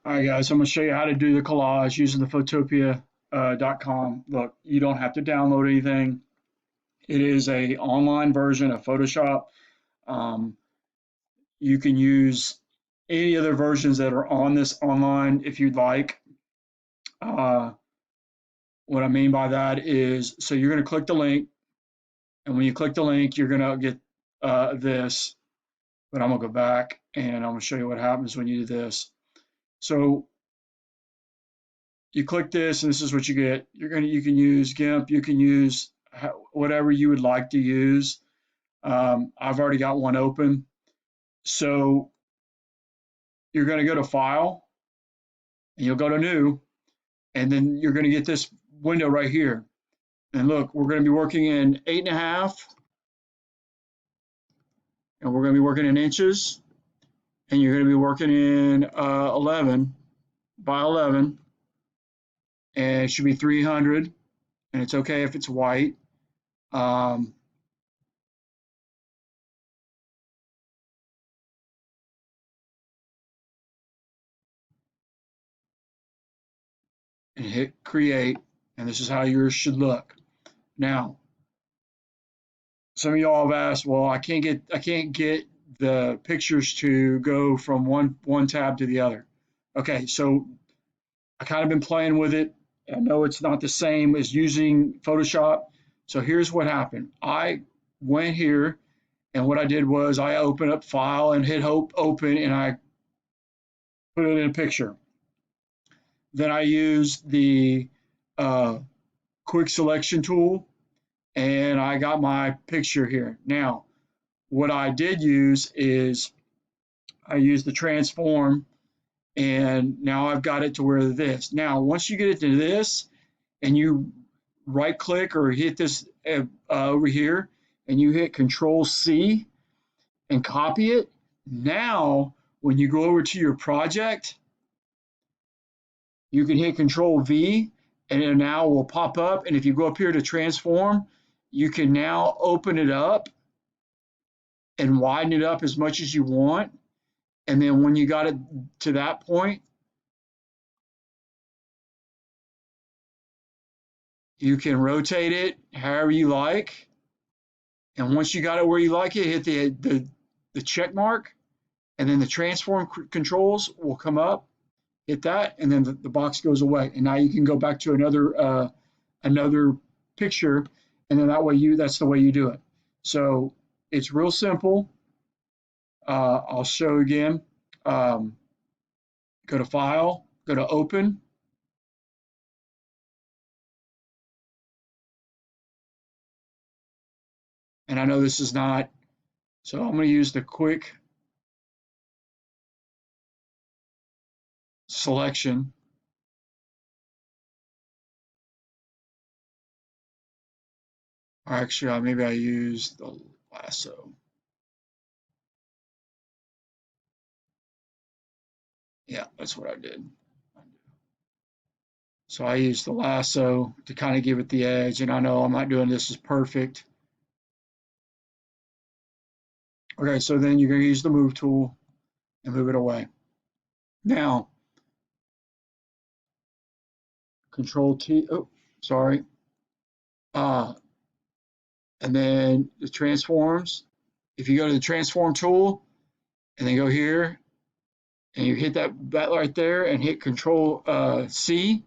All right, guys, I'm going to show you how to do the collage using the Photopea.com. Look, you don't have to download anything. It is a online version of Photoshop. Um, you can use any other versions that are on this online if you'd like. Uh, what I mean by that is, so you're going to click the link, and when you click the link, you're going to get this. But I'm going to go back, and I'm going to show you what happens when you do this. So you click this, and this is what you get. You can use GIMP, you can use whatever you would like to use. I've already got one open. So you're going to go to File, and you'll go to New, and then you're going to get this window right here. And look, we're going to be working in 8.5, and we're going to be working in inches, and you're going to be working in 11 by 11, and it should be 300, and it's okay if it's white. Um, and hit create, and this is how yours should look. Now, some of y'all have asked, well, I can't get the pictures to go from one tab to the other. Okay, so I kind of been playing with it. I know it's not the same as using Photoshop. So here's what happened. I went here, and what I did was I opened up File and hit Open, and I put it in a picture. Then I used the Quick Selection tool, and I got my picture here. Now, what I did use is I used the transform, and now I've got it to where this. Now, once you get it to this, and you right click or hit this over here, and you hit Control C and copy it, now when you go over to your project, you can hit Control V, and it now will pop up. And if you go up here to transform, you can now open it up and widen it up as much as you want. And then when you got it to that point, you can rotate it however you like. And once you got it where you like it, hit the check mark, and then the transform controls will come up. Hit that, and then the box goes away. And now you can go back to another picture, and then that's the way you do it. So it's real simple. I'll show again. Go to File, go to Open. And I know this is not, so I'm going to use the Quick Selection. Or actually, maybe I used the lasso. Yeah, that's what I did. So I used the lasso to kind of give it the edge, and I know I'm not doing this as perfect. Okay, so then you're going to use the move tool and move it away. Now, Control T, oh, sorry. And then the transforms. If you go to the transform tool and then go here and you hit that right there and hit Control C,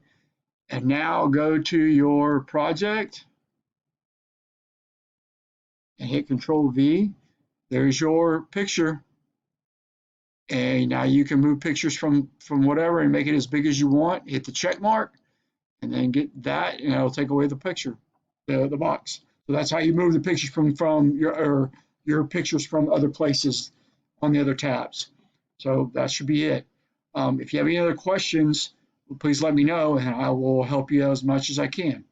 and now go to your project and hit Control V. There's your picture. And now you can move pictures from whatever and make it as big as you want. Hit the check mark and then get that, and it'll take away the picture, the box. So that's how you move the pictures from your pictures from other places on the other tabs. So that should be it. If you have any other questions, please let me know, and I will help you as much as I can.